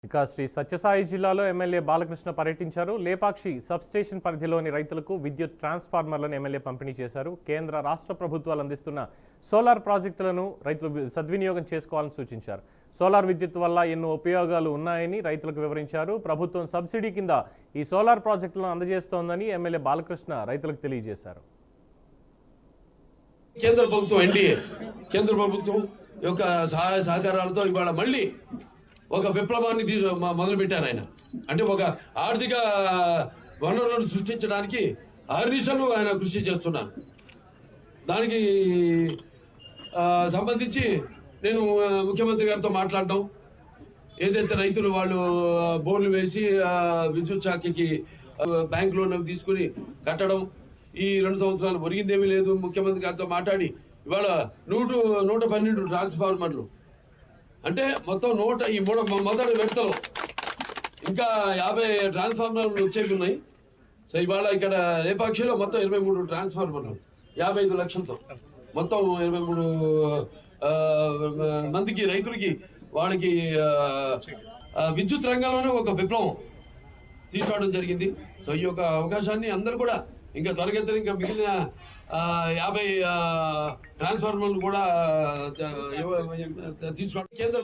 ఇక శ్రీ సత్యసాయి జిల్లాలో ఎమ్మెల్యే బాలకృష్ణ పర్యటించారు. లేపాక్షి సబ్స్టేషన్ పరిధిలోని రైతులకు విద్యుత్ ట్రాన్స్ఫార్మర్లను ఎమ్మెల్యే పంపిణీ చేశారు. కేంద్ర రాష్ట్ర ప్రభుత్వాలు అందిస్తున్న సోలార్ ప్రాజెక్టులను రైతులు సద్వినియోగం చేసుకోవాలని సూచించారు. సోలార్ విద్యుత్ వల్ల ఎన్నో ఉపయోగాలు ఉన్నాయని రైతులకు వివరించారు. ప్రభుత్వం సబ్సిడీ కింద ఈ సోలార్ ప్రాజెక్టులను అందజేస్తోందని ఎమ్మెల్యే బాలకృష్ణ రైతులకు తెలియజేశారు. కేంద్ర ప్రభుత్వం ఎన్డీఏ కేంద్ర ప్రభుత్వం యొక్క సహాయ సహకారాలతో ఇవాళ మళ్ళీ ఒక విప్లవాన్ని మొదలుపెట్టారు ఆయన. అంటే ఒక ఆర్థిక వనరులను సృష్టించడానికి అహర్నిశలు ఆయన కృషి చేస్తున్నారు. దానికి సంబంధించి నేను ముఖ్యమంత్రి గారితో మాట్లాడడం, ఏదైతే రైతులు వాళ్ళు బోర్లు వేసి విద్యుత్ శాఖకి బ్యాంక్ లోన్ తీసుకుని కట్టడం, ఈ 2 సంవత్సరాలు ఒరిగిందేమీ లేదు. ముఖ్యమంత్రి గారితో మాట్లాడి ఇవాళ 112 ట్రాన్స్ఫార్మర్లు, అంటే మొత్తం ఈ మొదటి విడతలో ఇంకా 50 ట్రాన్స్ఫార్మర్లు వచ్చేవి ఉన్నాయి. సో ఇవాళ ఇక్కడ లేపాక్షిలో మొత్తం 23 ట్రాన్స్ఫార్మర్లు 55 లక్షలతో మొత్తం 23 మందికి రైతులకి వాళ్ళకి విద్యుత్ రంగంలోనే ఒక విప్లవం తీసుకోవడం జరిగింది. సో ఈ యొక్క అవకాశాన్ని అందరూ కూడా ఇంకా త్వరగతిన ఇంకా మిగిలిన 50 ట్రాన్స్ఫార్మర్లు కూడా తీసుకోవడం కేంద్ర